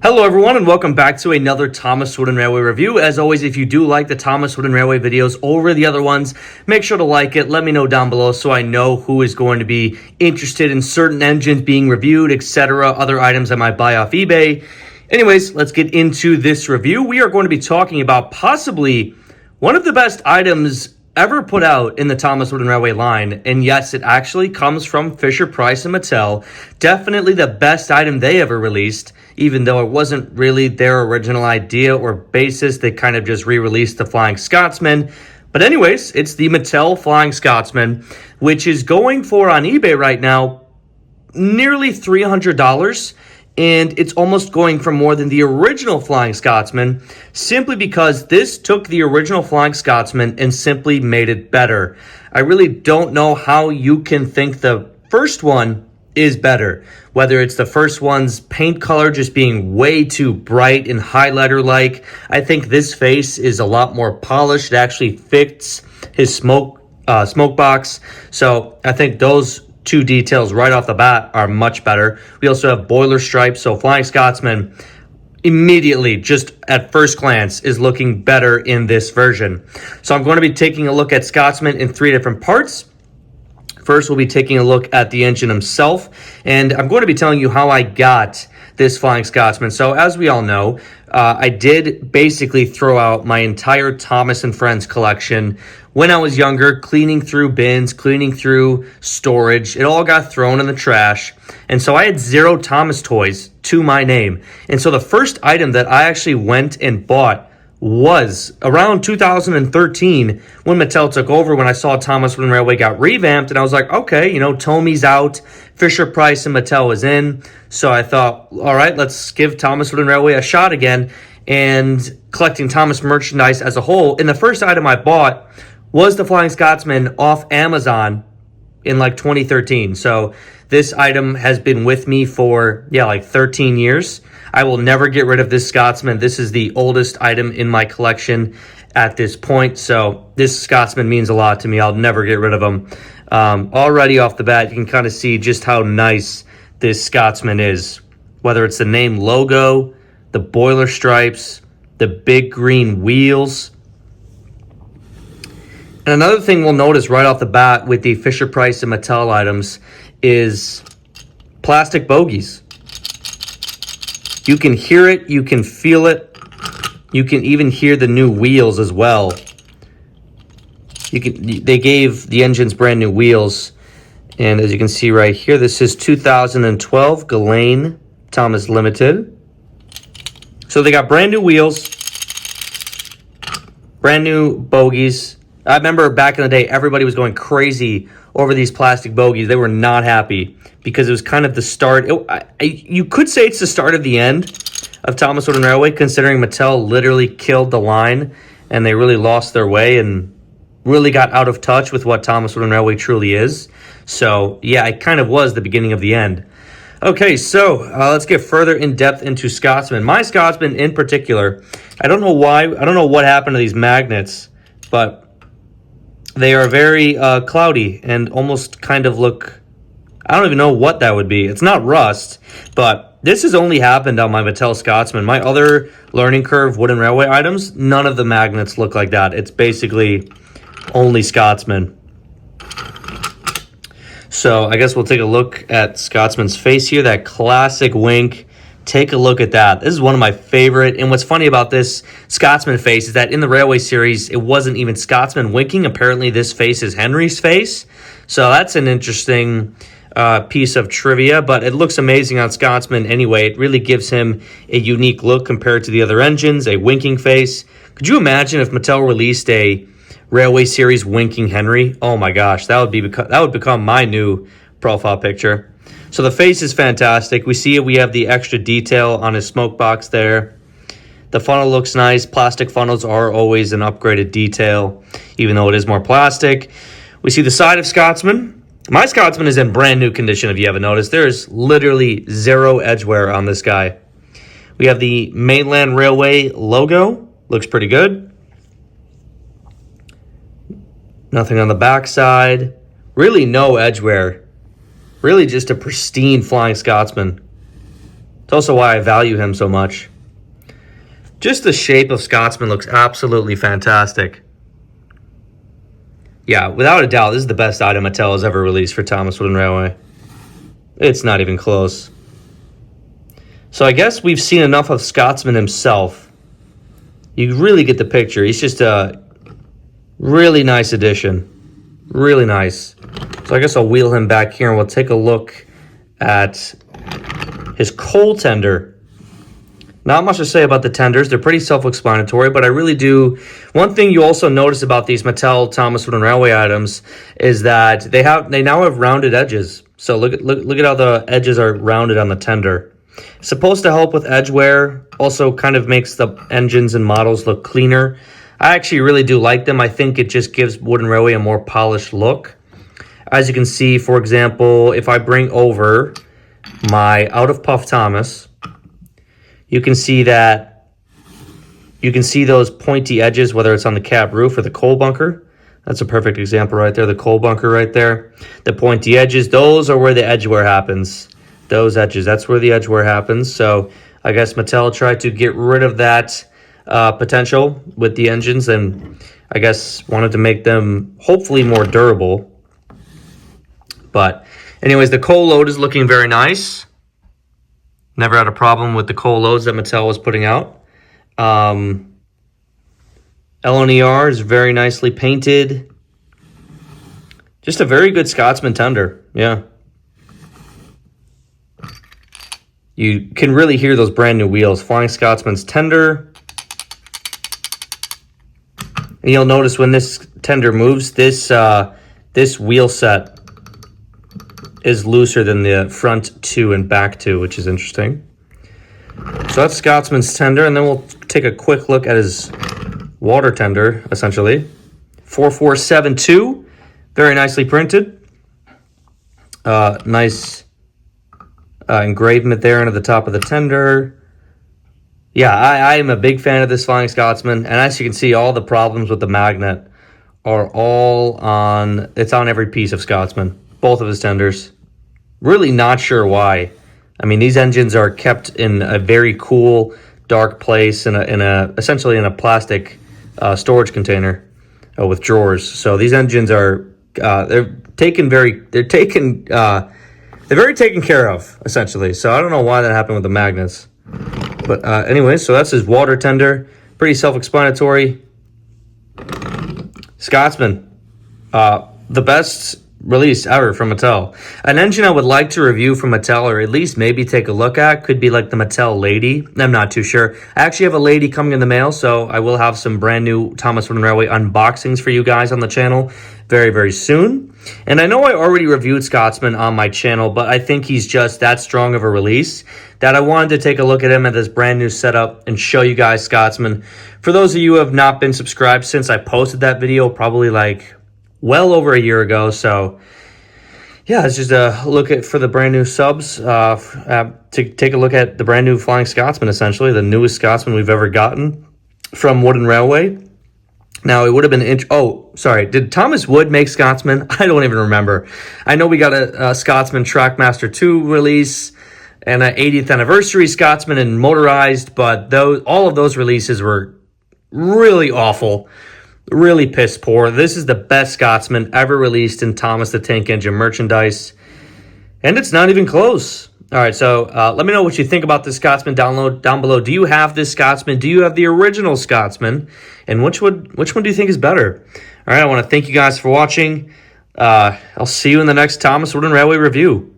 Hello everyone and welcome back to another Thomas Wooden Railway review. As always, if you do like the Thomas Wooden Railway videos over the other ones, make sure to like it. Let me know down below so I know who is going to be interested in certain engines being reviewed, etc., other items I might buy off eBay. Anyways, let's get into this review. We are going to be talking about possibly one of the best items ever put out in the Thomas Wooden Railway line, and yes, it actually comes from Fisher-Price and Mattel. Definitely the best item they ever released, even though it wasn't really their original idea or basis. They kind of just re-released the Flying Scotsman. But anyways, it's the Mattel Flying Scotsman, which is going for, on eBay right now, nearly $300. And it's almost going for more than the original Flying Scotsman, simply because this took the original Flying Scotsman and simply made it better. I really don't know how you can think the first one is better, whether it's the first one's paint color just being way too bright and highlighter-like. I think this face is a lot more polished. It actually fits his smoke box. So I think those two details right off the bat are much better. We also have boiler stripes, so Flying Scotsman immediately, just at first glance, is looking better in this version. So I'm going to be taking a look at Scotsman in 3 different parts. First, we'll be taking a look at the engine himself, and I'm going to be telling you how I got this Flying Scotsman. So as we all know, I did basically throw out my entire Thomas & Friends collection when I was younger, cleaning through bins, cleaning through storage. It all got thrown in the trash. And so I had 0 Thomas toys to my name. And so the first item that I actually went and bought was around 2013 when Mattel took over, when I saw Thomas Wooden Railway got revamped, and I was like, okay, Tommy's out, Fisher-Price and Mattel was in, so I thought, all right, let's give Thomas Wooden Railway a shot again, and collecting Thomas merchandise as a whole. And the first item I bought was the Flying Scotsman off Amazon in like 2013, so this item has been with me for, like 13 years. I will never get rid of this Scotsman. This is the oldest item in my collection at this point, so this Scotsman means a lot to me. I'll never get rid of him. Already off the bat, you can kind of see just how nice this Scotsman is. Whether it's the name logo, the boiler stripes, the big green wheels. And another thing we'll notice right off the bat with the Fisher-Price and Mattel items is plastic bogies. You can hear it, you can feel it, you can even hear the new wheels as well. They gave the engines brand new wheels, and as you can see right here, this is 2012 Ghislaine Thomas Limited. So they got brand new wheels, brand new bogies. I remember back in the day, everybody was going crazy over these plastic bogies. They were not happy because it was kind of the start. You could say it's the start of the end of Thomas Wooden Railway, considering Mattel literally killed the line and they really lost their way and really got out of touch with what Thomas Wooden Railway truly is. So, yeah, it kind of was the beginning of the end. Okay, so let's get further in depth into Scotsman. My Scotsman in particular, I don't know why, I don't know what happened to these magnets, but they are very cloudy and almost kind of look, I don't even know what that would be. It's not rust, but this has only happened on my Mattel Scotsman. My other Learning Curve Wooden Railway items, none of the magnets look like that. It's basically only Scotsman. So I guess we'll take a look at Scotsman's face here, that classic wink. Take a look at that. This is one of my favorite. And what's funny about this Scotsman face is that in the Railway series, it wasn't even Scotsman winking. Apparently, this face is Henry's face. So that's an interesting piece of trivia. But it looks amazing on Scotsman anyway. It really gives him a unique look compared to the other engines, a winking face. Could you imagine if Mattel released a Railway series winking Henry? Oh my gosh, that would become my new profile picture. So the face is fantastic. We see it. We have the extra detail on his smoke box there. The funnel looks nice. Plastic funnels are always an upgraded detail, even though it is more plastic. We see the side of Scotsman. My Scotsman is in brand new condition, if you haven't noticed. There's literally 0 edge wear on this guy. We have the Mainland Railway logo. Looks pretty good. Nothing on the back side. Really no edge wear. Really just a pristine Flying Scotsman. It's also why I value him so much. Just the shape of Scotsman looks absolutely fantastic. Yeah, without a doubt, this is the best item Mattel has ever released for Thomas Wooden Railway. It's not even close. So I guess we've seen enough of Scotsman himself. You really get the picture. He's just a really nice addition. Really nice. So I guess I'll wheel him back here and we'll take a look at his coal tender. Not much to say about the tenders. They're pretty self-explanatory, but I really do. One thing you also notice about these Mattel Thomas Wooden Railway items is that they now have rounded edges. So look at how the edges are rounded on the tender. It's supposed to help with edge wear. Also kind of makes the engines and models look cleaner. I actually really do like them. I think it just gives Wooden Railway a more polished look. As you can see, for example, if I bring over my Out of Puff Thomas, you can see those pointy edges, whether it's on the cab roof or the coal bunker. That's a perfect example right there, the coal bunker right there. The pointy edges, those are where the edge wear happens. Those edges, that's where the edge wear happens. So I guess Mattel tried to get rid of that potential with the engines and I guess wanted to make them hopefully more durable. But anyways, the coal load is looking very nice. Never had a problem with the coal loads that Mattel was putting out. LNER is very nicely painted. Just a very good Scotsman tender. Yeah. You can really hear those brand new wheels. Flying Scotsman's tender. And you'll notice when this tender moves, this wheel set is looser than the front two and back two, which is interesting. So that's Scotsman's tender, and then we'll take a quick look at his water tender, essentially. 4472, very nicely printed. Nice engravement there into the top of the tender. Yeah, I am a big fan of this Flying Scotsman, and as you can see, all the problems with the magnet are all on, it's on every piece of Scotsman. Both of his tenders. Really not sure why. I mean, these engines are kept in a very cool, dark place essentially in a plastic storage container with drawers. So these engines are they're very taken care of essentially. So I don't know why that happened with the magnets. But anyway, so that's his water tender. Pretty self-explanatory. Scotsman, the best release ever from Mattel. An engine I would like to review from Mattel, or at least maybe take a look at, could be like the Mattel Lady. I'm not too sure. I actually have a Lady coming in the mail, so I will have some brand new Thomas Wooden Railway unboxings for you guys on the channel very, very soon. And I know I already reviewed Scotsman on my channel, but I think he's just that strong of a release that I wanted to take a look at him at this brand new setup and show you guys Scotsman. For those of you who have not been subscribed since I posted that video, probably like well over a year ago. So yeah, it's just a look at for the brand new subs to take a look at the brand new Flying Scotsman, essentially the newest Scotsman we've ever gotten from Wooden Railway. Now it would have been oh, sorry, did Thomas Wood make Scotsman? I don't even remember. I know we got a Scotsman Trackmaster 2 release and an 80th anniversary Scotsman and motorized, but all of those releases were really awful. Really piss poor. This is the best Scotsman ever released in Thomas the Tank Engine merchandise. And it's not even close. All right, so let me know what you think about this Scotsman down below. Do you have this Scotsman? Do you have the original Scotsman? And which one do you think is better? All right, I want to thank you guys for watching. I'll see you in the next Thomas Wooden Railway review.